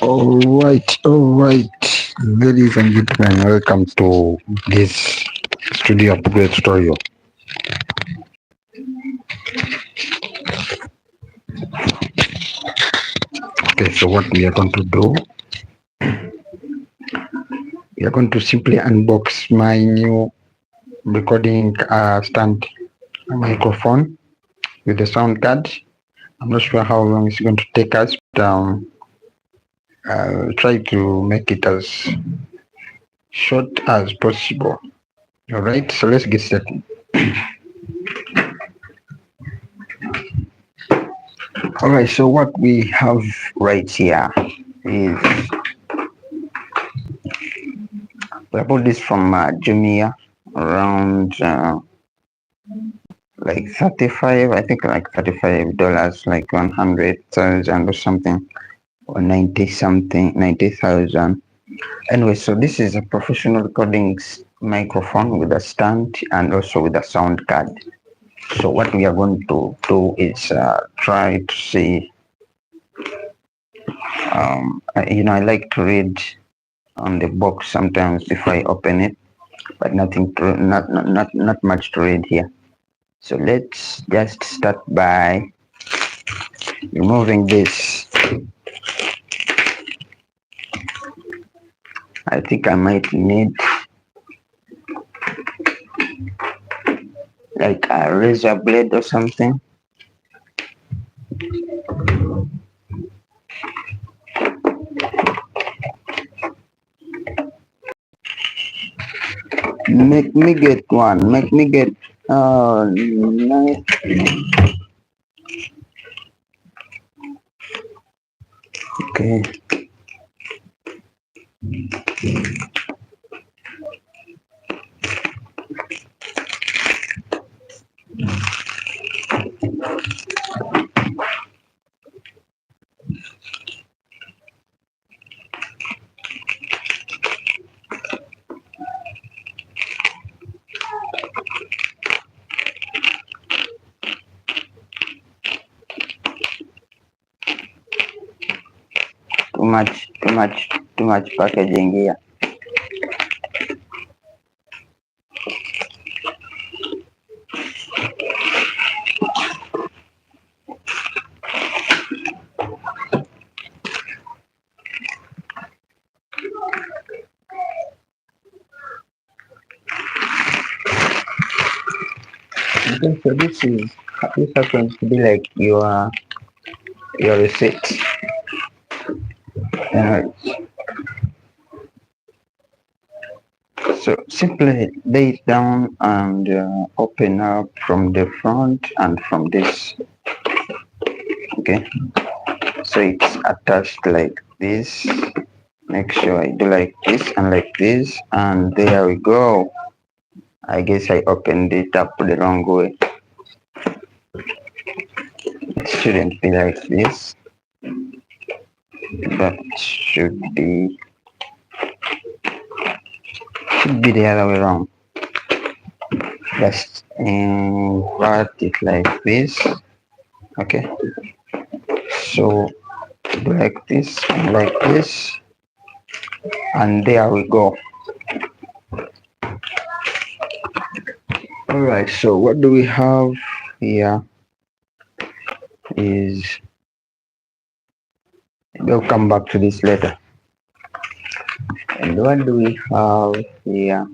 All right, ladies and gentlemen, welcome to this studio upgrade tutorial. Okay, so what we are going to do, we are going to simply unbox my new recording stand microphone with the sound card. I'm not sure how long it's going to take us, but I'll try to make it as short as possible. All right, so let's get started. All right, so what we have right here is we bought this from Jumia around like 35, I think like $35, like 100,000 or something, or 90 something, 90,000. Anyway, so this is a professional recording microphone with a stand and also with a sound card. So what we are going to do is try to see. I like to read on the box sometimes before I open it, but not much to read here. So let's just start by removing this. I think I might need like a razor blade or something. Make me get one. Make me get. Oh, no. Okay. Too much packaging here. Okay, so this happens to be like your receipt. So simply lay it down and open up from the front and from this. Okay, so it's attached like this. Make sure I do like this and like this, and there we go. I guess I opened it up the wrong way. It shouldn't be like this, but should be the other way around. Just invert it like this. Okay, so like this, and there we go. All right, so what do we have here is, we'll come back to this later. And what do we have here?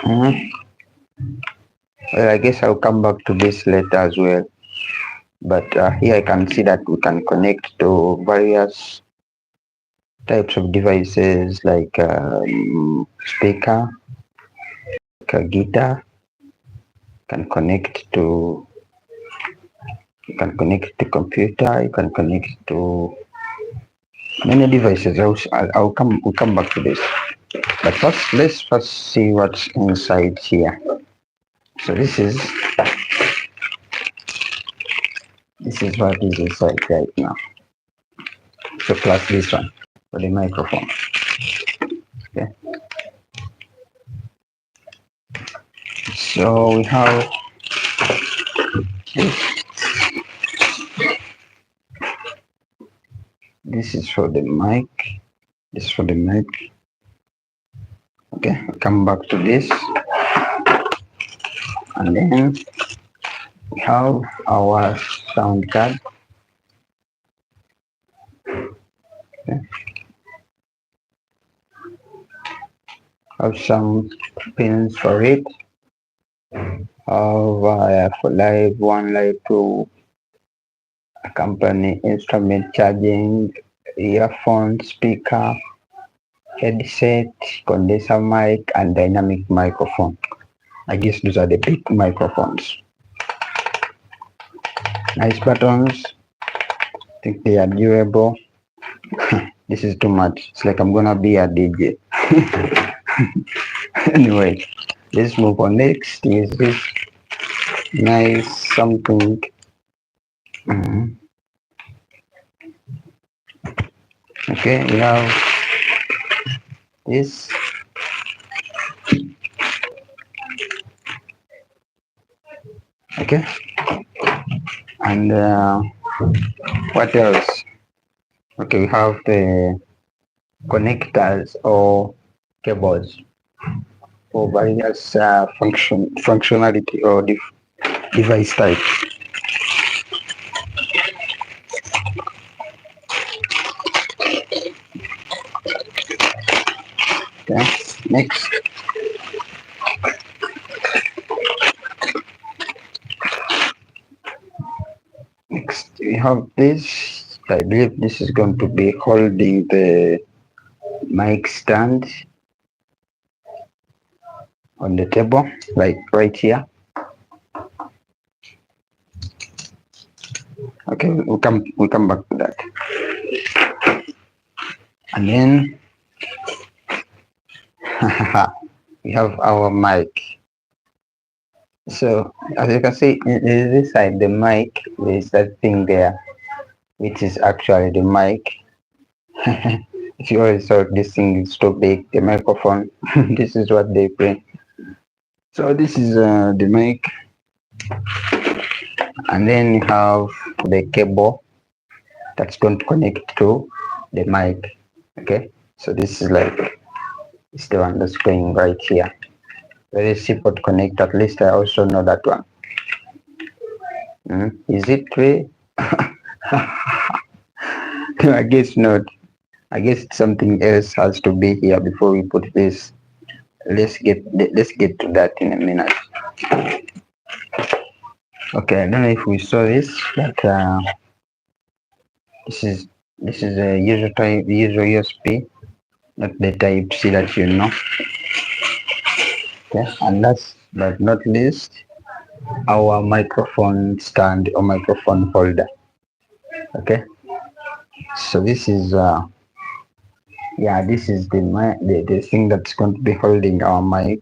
Well, I guess I'll come back to this later as well. But here I can see that we can connect to various types of devices like speaker, like a guitar. You can connect to computer. You can connect to many devices. We'll come back to this. But let's first see what's inside here. So this is what is inside right now. So plus this one for the microphone. Okay. So we have this is for the mic. This is for the mic. Okay, come back to this, and then we have our sound card. Okay. Have some pins for it. For live 1, live 2, accompany instrument charging, earphone, speaker, headset, condenser mic, and dynamic microphone. I guess those are the big microphones. Nice buttons. I think they are durable. This is too much. It's like I'm gonna be a DJ. Anyway, let's move on. Next is this nice something. Okay, we have this. Okay, and what else? Okay, we have the connectors or cables for various functionality or device type. Okay, next. Next, we have this. I believe this is going to be holding the mic stand on the table, like right here. Okay, we'll come back to that. And then we have our mic. So as you can see, in this side the mic, there's that thing there, which is actually the mic. If you always thought this thing is too big, the microphone, this is what they bring. So this is the mic, and then you have the cable that's going to connect to the mic. Okay, so this is like, it's the one that's going right here. Very simple to connect. At least I also know that one. Is it three? No, I guess not. I guess something else has to be here before we put this. Let's get to that in a minute. Okay, I don't know if we saw this, but this is a user USB, not the type C that you know. Okay, and last but not least, our microphone stand or microphone holder. Okay, so this is this is the thing that's going to be holding our mic,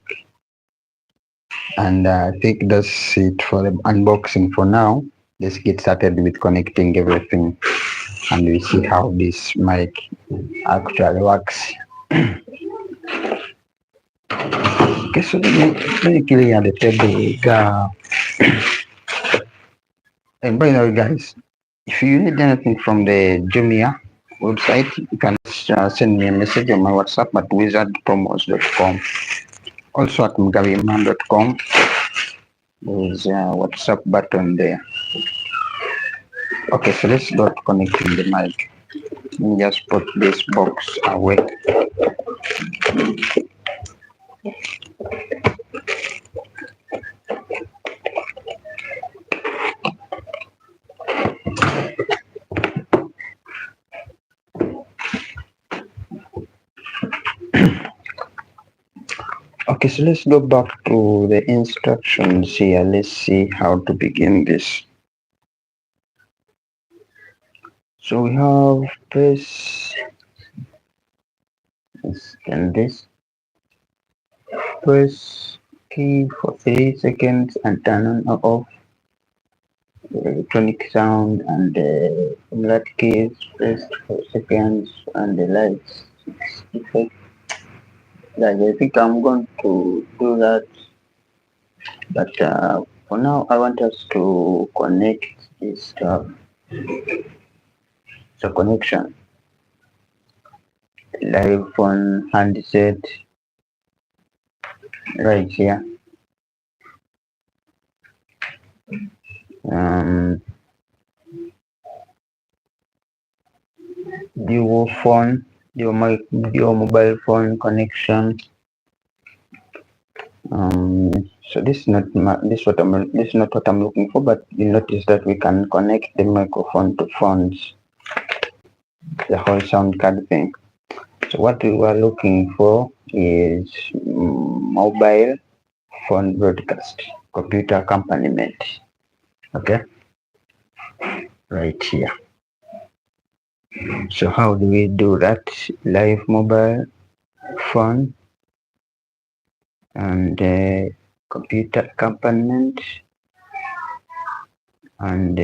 and I think that's it for the unboxing for now. Let's get started with connecting everything, and we see how this mic actually works. Okay, so let me clear the table. And by the way, guys, if you need anything from the Jumia website, you can send me a message on my WhatsApp at wizardpromos.com. Also at mgabiman.com. There's a WhatsApp button there. Okay, so let's go to connecting the mic. Let me just put this box away. Okay, so let's go back to the instructions here. Let's see how to begin this. So we have press press key for 3 seconds and turn on or off the electronic sound, and the flat keys pressed for seconds, and the lights effect. Like, I think I'm going to do that But for now, I want us to connect this stuff. So connection, live phone handset right here. Um, dual phone, dual mobile phone connection. So this is not what I'm looking for, but you notice that we can connect the microphone to phones, the whole sound card thing. So what we were looking for is mobile phone broadcast, computer accompaniment. Okay, right here. So how do we do that? Live mobile phone and computer accompaniment and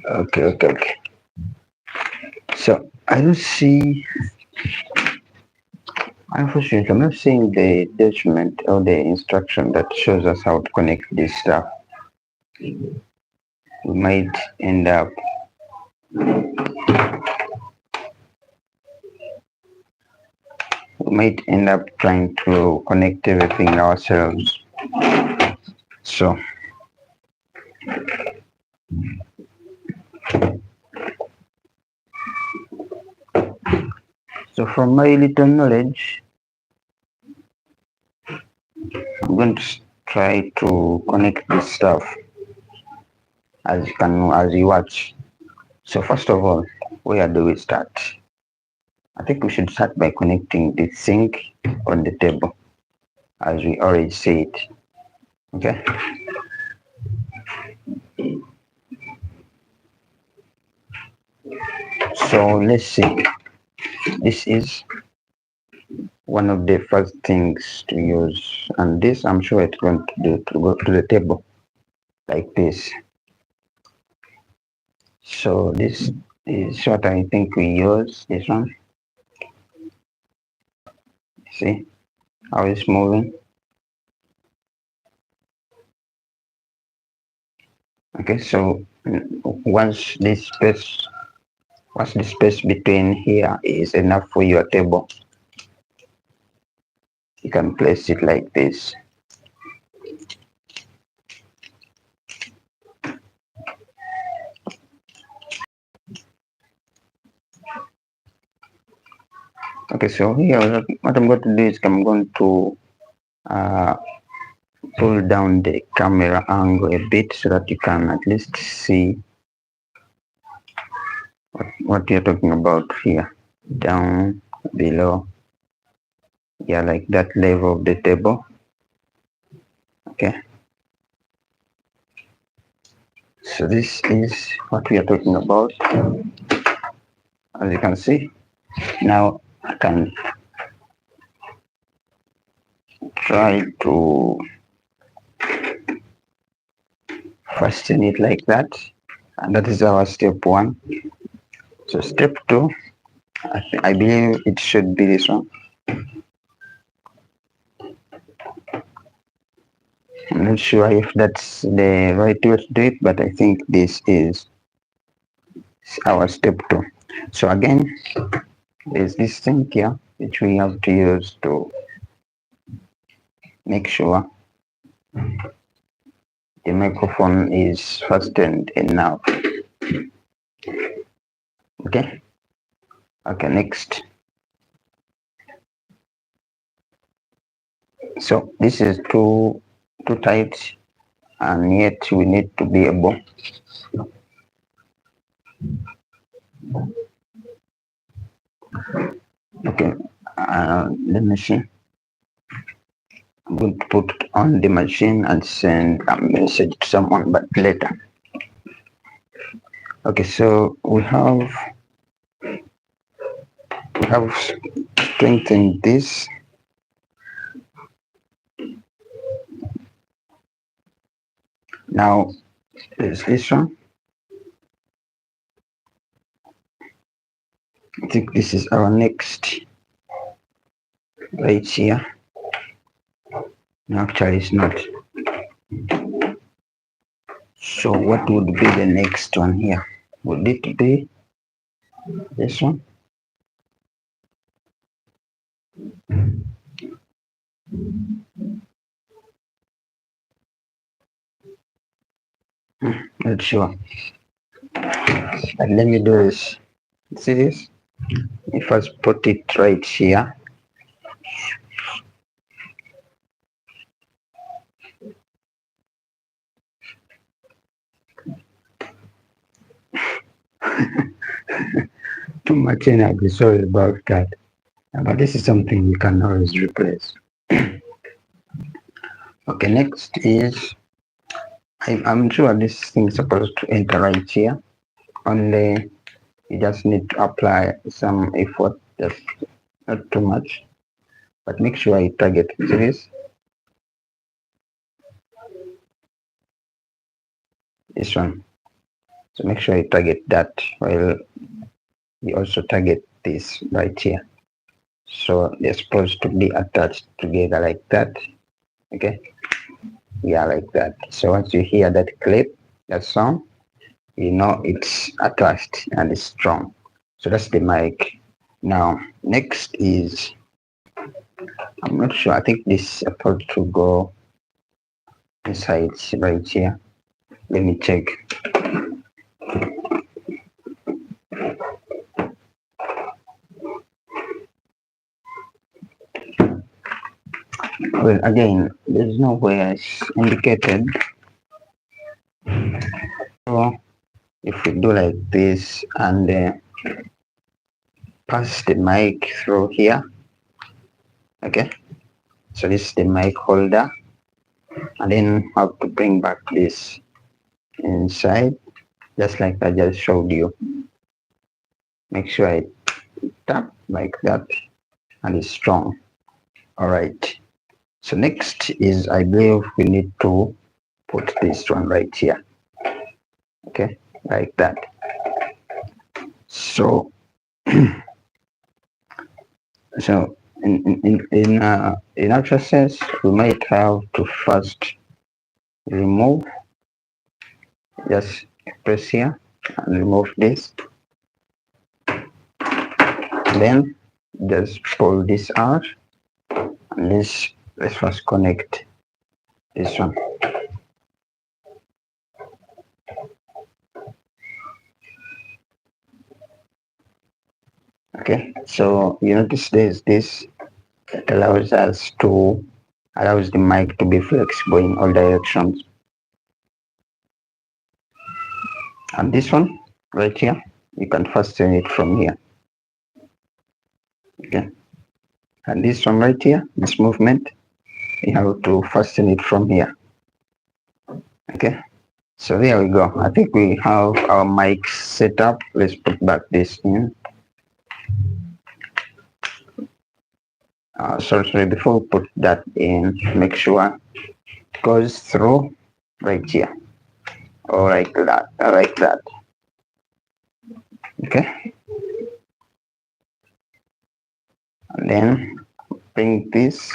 okay. So I don't see. Unfortunately, I'm not seeing the document or the instruction that shows us how to connect this stuff. We might end up trying to connect everything ourselves. So from my little knowledge, I'm going to try to connect this stuff as you watch. So first of all, where do we start? I think we should start by connecting the sink on the table, as we already said. Okay. So let's see. This is one of the first things to use, and this I'm sure it's going to do to go to the table like this. So this is what I think we use. This one. See how it's moving. Okay, so once the space between here is enough for your table, you can place it like this. Okay, so here what I'm going to do is I'm going to pull down the camera angle a bit so that you can at least see what you're talking about here. Down, below, yeah, like that level of the table. Okay, so this is what we are talking about. As you can see, now I can try to fasten it like that, and that is our step one. So step two, I believe it should be this one. I'm not sure if that's the right way to do it, but I think this is our step two. So again, there's this thing here which we have to use to make sure the microphone is fastened enough. Okay, next. So this is too tight, and yet we need to be able okay, the machine. I'm going to put it on the machine and send a message to someone, but later. Okay, so we have strengthened this. Now there's this one. I think this is our next right here. No, actually it's not. So what would be the next one here? Would it be this one? Not sure. But let me do this. See this? If I put it right here, too much energy, sorry about that. But this is something we can always replace. Okay, next is, I'm sure this thing is supposed to enter right here. Only you just need to apply some effort, just not too much. But make sure you target this one. So make sure you target that while you also target this right here. So they're supposed to be attached together like that. Okay. Yeah, like that. So once you hear that clip, that sound, you know it's attached and it's strong. So that's the mic. Now next is, I'm not sure, I think this is supposed to go inside right here. Let me check. Well, again, there's nowhere it's indicated. So if we do like this and pass the mic through here, okay, so this is the mic holder, and then have to bring back this inside just like I just showed you. Make sure I tap like that and it's strong. All right, so next is, I believe we need to put this one right here. Okay, like that. So so in actual sense, we might have to first remove, just press here and remove this, then just pull this out, and let's first connect this one. Okay, so you notice there's this that allows the mic to be flexible in all directions. And this one right here, you can fasten it from here. Okay, and this one right here, this movement, you have to fasten it from here. Okay, so there we go. I think we have our mic set up. Let's put back this in. Sorry, before we put that in, make sure it goes through right here, or like that. Okay, and then bring this.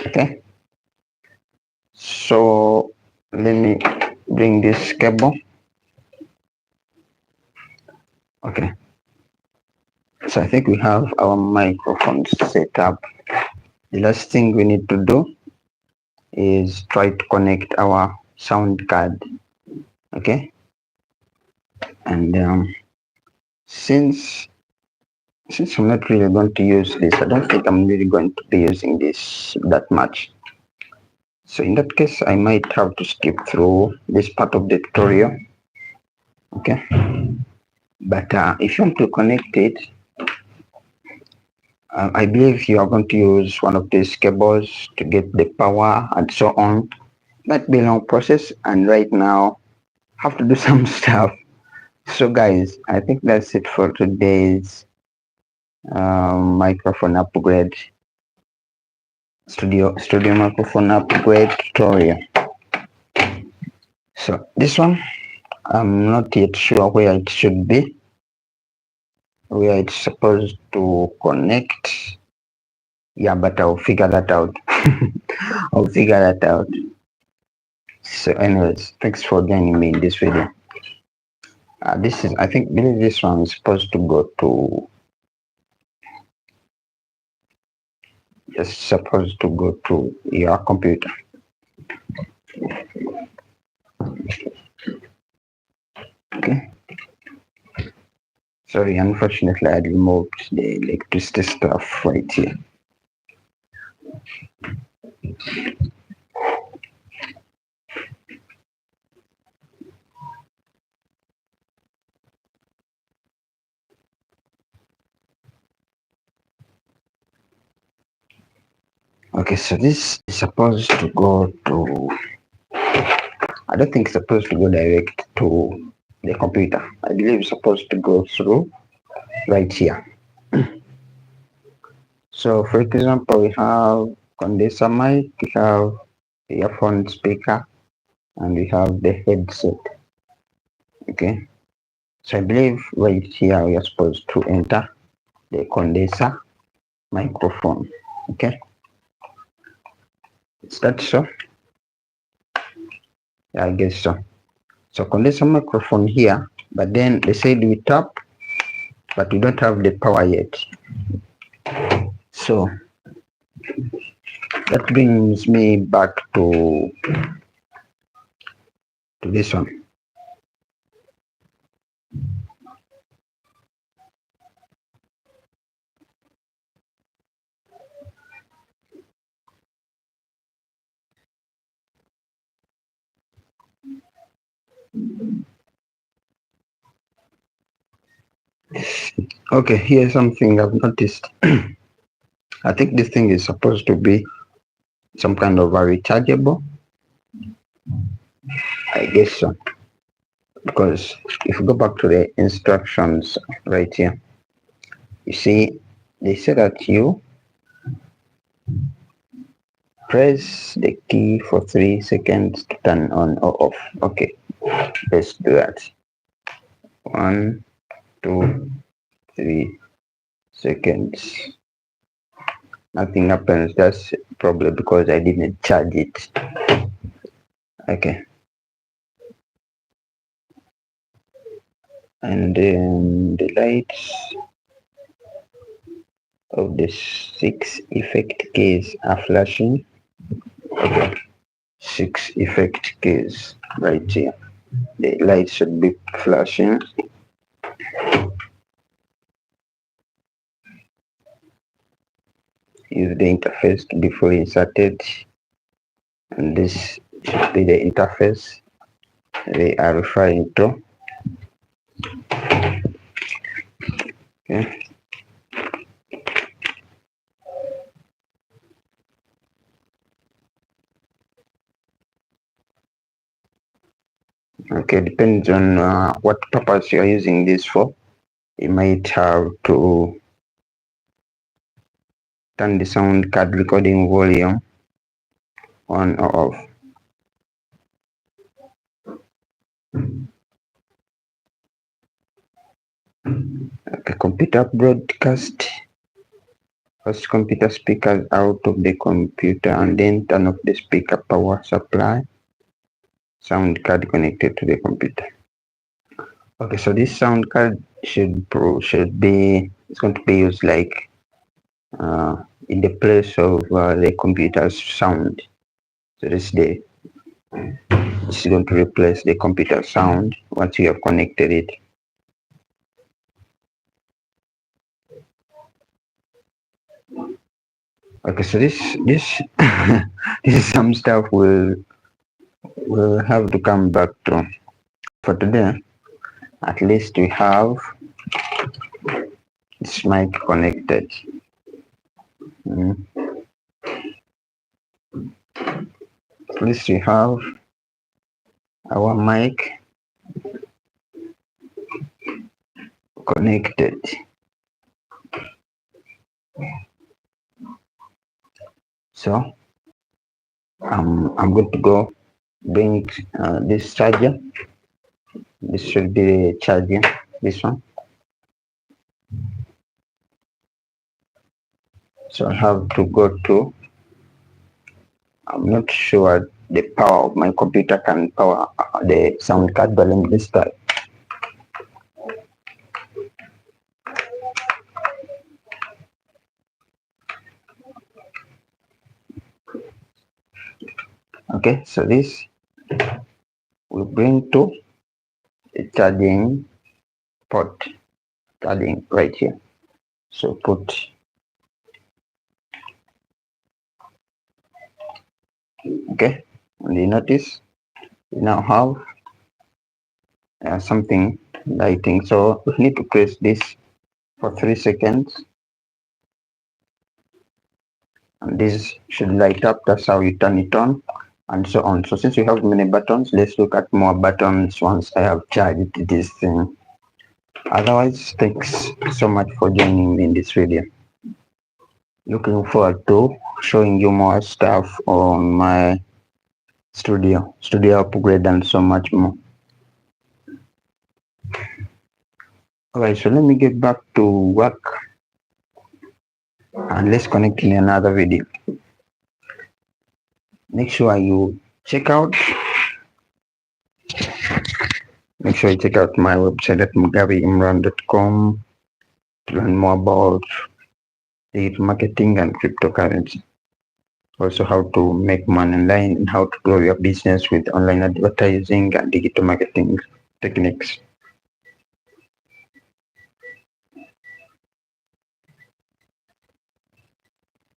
Okay, so let me bring this cable. Okay, so I think we have our microphones set up. The last thing we need to do is try to connect our sound card. Okay, and since I'm not really going to use this, I don't think I'm really going to be using this that much. So in that case, I might have to skip through this part of the tutorial. Okay, but if you want to connect it, I believe you are going to use one of these cables to get the power and so on. Might be a long process, and right now I have to do some stuff. So guys, I think that's it for today's microphone upgrade, studio microphone upgrade tutorial. So this one, I'm not yet sure where it should be. where it's supposed to connect. Yeah, but I'll figure that out. I'll figure that out. So anyways, thanks for joining me in this video. This is, I think this one is supposed to go to, just supposed to go to your computer. Okay. Sorry, unfortunately I removed the electricity stuff right here. Okay, so this is supposed to go to, I don't think it's supposed to go direct to the computer. I believe it's supposed to go through right here. So for example, we have condenser mic, we have earphone speaker, and we have the headset. Okay, so I believe right here we are supposed to enter the condenser microphone. Okay, is that so? Yeah, I guess so. So condenser microphone here, but then they said we tap, but we don't have the power yet. So that brings me back to this one. Okay, here's something I've noticed. I think this thing is supposed to be some kind of a rechargeable. I guess so. Because if you go back to the instructions right here, you see they say that you press the key for 3 seconds to turn on or off. Okay, let's do that. 1, 2, 3 seconds. Nothing happens. That's probably because I didn't charge it. Okay. And then the lights of the 6 effect keys are flashing. Okay. 6 effect keys right here. The light should be flashing. Use the interface to be fully inserted, and this should be the interface they are referring to. Okay. Okay, depends on what purpose you're using this for. You might have to turn the sound card recording volume on or off. Okay, computer broadcast. First computer speakers out of the computer and then turn off the speaker power supply. Sound card connected to the computer. Okay, so this sound card should be, it's going to be used like in the place of the computer's sound. So this is going to replace the computer sound once you have connected it. Okay, so this this is some stuff we'll have to come back to. For today, at least we have this mic connected. At least we have our mic connected. So I'm going to go bring this charger. This should be the charger, this one. So I have to go to, I'm not sure the power of my computer can power the sound card, but let me start. Okay, so this will bring to the charging port, charging right here. So put, okay, and you notice we now have something lighting. So we need to press this for 3 seconds, and this should light up. That's how you turn it on, and so on. So since we have many buttons, let's look at more buttons once I have charged this thing. Otherwise, thanks so much for joining me in this video. Looking forward to showing you more stuff on my studio upgrade, and so much more. Alright, so let me get back to work and let's connect in another video. Make sure you check out my website at mugabeimran.com to learn more about digital marketing and cryptocurrency. Also how to make money online and how to grow your business with online advertising and digital marketing techniques.